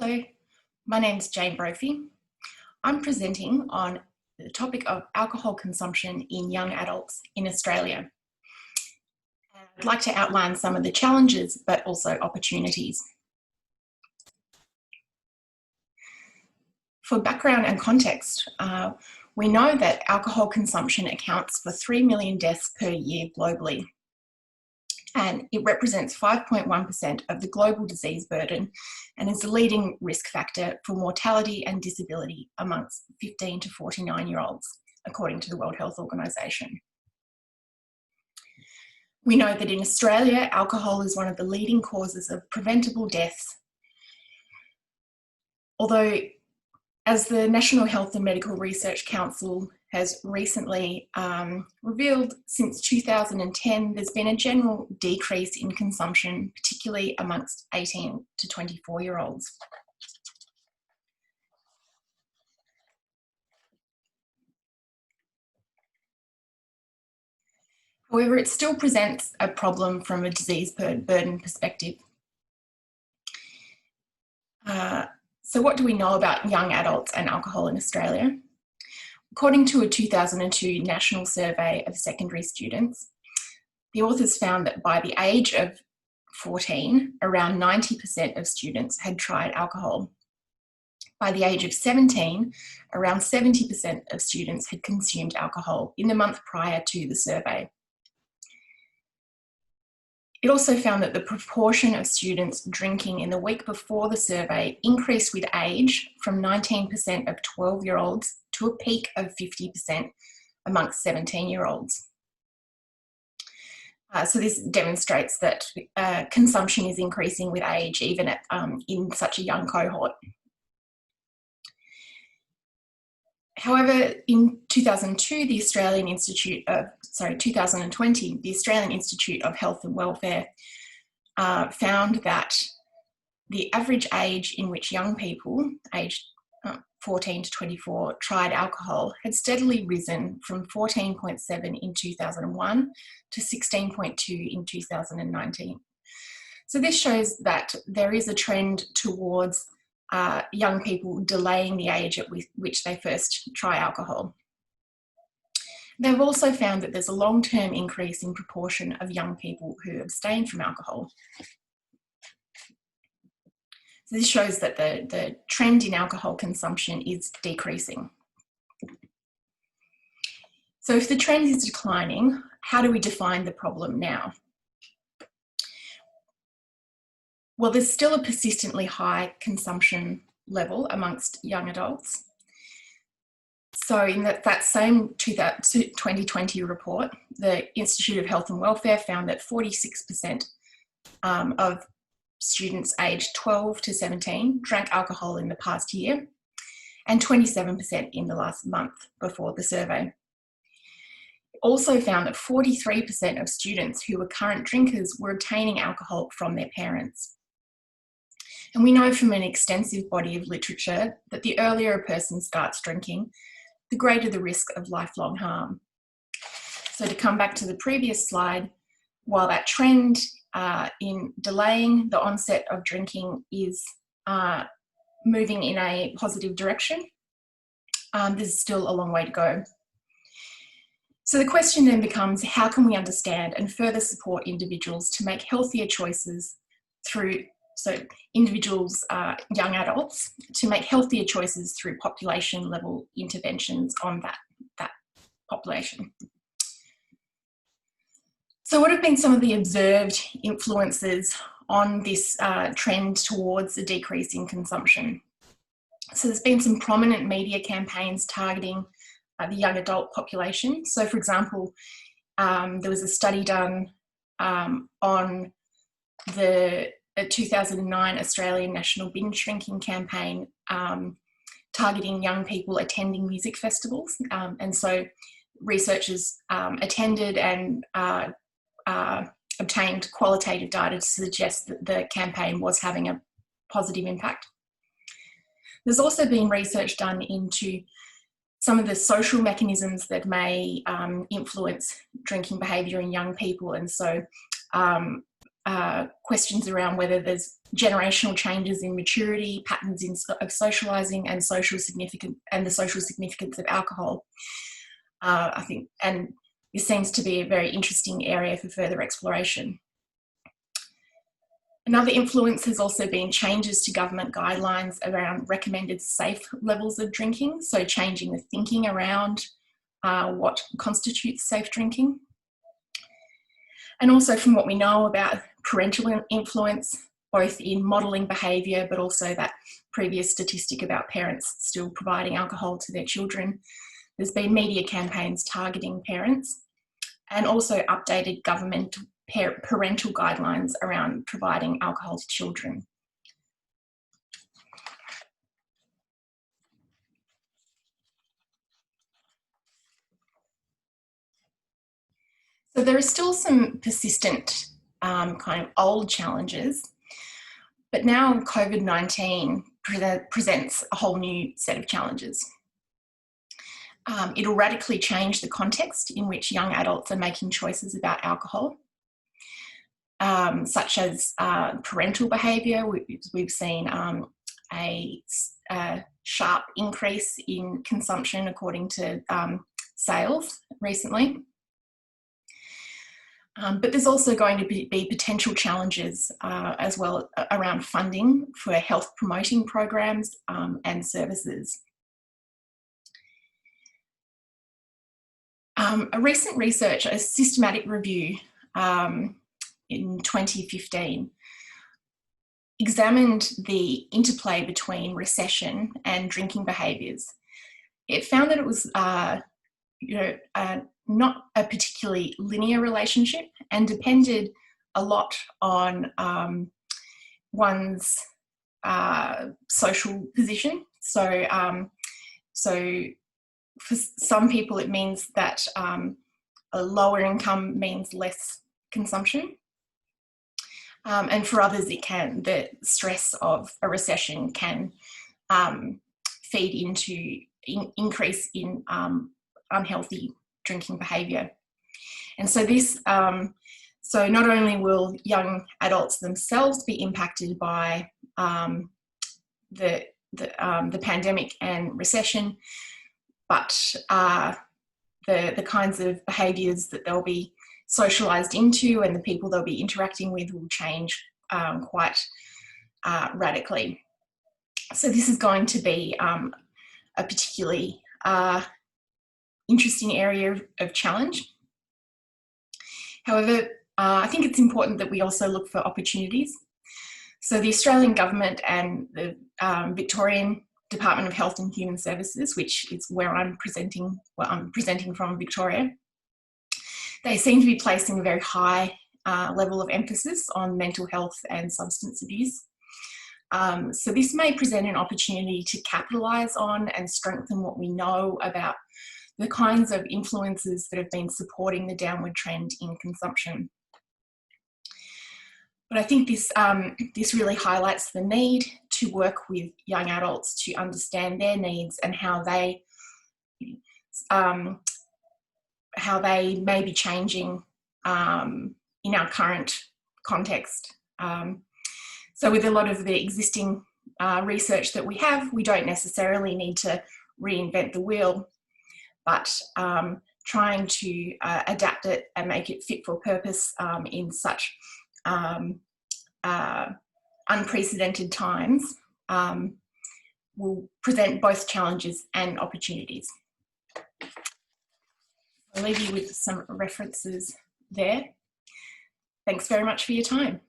Hello, my name is Jane Brophy. I'm presenting on the topic of alcohol consumption in young adults in Australia. I'd like to outline some of the challenges, but also opportunities. For background and context, we know that alcohol consumption accounts for 3 million deaths per year globally, and it represents 5.1% of the global disease burden and is the leading risk factor for mortality and disability amongst 15 to 49-year-olds, according to the World Health Organization. We know that in Australia, alcohol is one of the leading causes of preventable deaths, although as the National Health and Medical Research Council has recently revealed, since 2010, there's been a general decrease in consumption, particularly amongst 18 to 24-year-olds. However, it still presents a problem from a disease burden perspective. So what do we know about young adults and alcohol in Australia? According to a 2002 national survey of secondary students, the authors found that by the age of 14, around 90% of students had tried alcohol. By the age of 17, around 70% of students had consumed alcohol in the month prior to the survey. It also found that the proportion of students drinking in the week before the survey increased with age, from 19% of 12-year-olds to a peak of 50% amongst 17-year-olds. So this demonstrates that consumption is increasing with age, even at, in such a young cohort. However, in 2020, the Australian Institute of Health and Welfare found that the average age in which young people aged 14 to 24 tried alcohol had steadily risen from 14.7 in 2001 to 16.2 in 2019. So this shows that there is a trend towards young people delaying the age at which they first try alcohol. They've also found that there's a long-term increase in proportion of young people who abstain from alcohol. So this shows that the trend in alcohol consumption is decreasing. So if the trend is declining, how do we define the problem now? Well, there's still a persistently high consumption level amongst young adults. So in that same 2020 report, the Institute of Health and Welfare found that 46% of students aged 12 to 17 drank alcohol in the past year, and 27% in the last month before the survey. It also found that 43% of students who were current drinkers were obtaining alcohol from their parents. And we know from an extensive body of literature that the earlier a person starts drinking, the greater the risk of lifelong harm. So to come back to the previous slide, while that trend in delaying the onset of drinking is moving in a positive direction, there's still a long way to go. So the question then becomes, how can we understand and further support individuals to make healthier choices young adults, to make healthier choices through population level interventions on that population. So what have been some of the observed influences on this trend towards a decrease in consumption? So there's been some prominent media campaigns targeting the young adult population. So for example, there was a study done on the 2009 Australian National Binge Drinking Campaign targeting young people attending music festivals. And so researchers attended and obtained qualitative data to suggest that the campaign was having a positive impact. There's also been research done into some of the social mechanisms that may influence drinking behaviour in young people. And so questions around whether there's generational changes in maturity, patterns of socialising, and the social significance of alcohol. I think, and this seems to be a very interesting area for further exploration. Another influence has also been changes to government guidelines around recommended safe levels of drinking, so changing the thinking around what constitutes safe drinking. And also from what we know about parental influence, both in modelling behaviour, but also that previous statistic about parents still providing alcohol to their children. There's been media campaigns targeting parents, and also updated government parental guidelines around providing alcohol to children. So there are still some persistent kind of old challenges, but now COVID-19 presents a whole new set of challenges. It'll radically change the context in which young adults are making choices about alcohol, such as parental behaviour. We've seen a sharp increase in consumption according to sales recently. But there's also going to be potential challenges as well around funding for health promoting programs and services. A recent research, a systematic review in 2015, examined the interplay between recession and drinking behaviours. It found that it was not a particularly linear relationship and depended a lot on one's social position. So for some people it means that a lower income means less consumption. And for others the stress of a recession can feed into increase in unhealthy drinking behaviour. And so so not only will young adults themselves be impacted by the pandemic and recession, but the kinds of behaviours that they'll be socialised into and the people they'll be interacting with will change quite radically. So this is going to be a particularly interesting area of challenge. However, I think it's important that we also look for opportunities. So the Australian Government and the Victorian Department of Health and Human Services, which is where I'm presenting from, Victoria, they seem to be placing a very high level of emphasis on mental health and substance abuse. So this may present an opportunity to capitalise on and strengthen what we know about the kinds of influences that have been supporting the downward trend in consumption. But I think this really highlights the need to work with young adults to understand their needs and how they may be changing in our current context. So with a lot of the existing research that we have, we don't necessarily need to reinvent the wheel, but trying to adapt it and make it fit for purpose in such unprecedented times will present both challenges and opportunities. I'll leave you with some references there. Thanks very much for your time.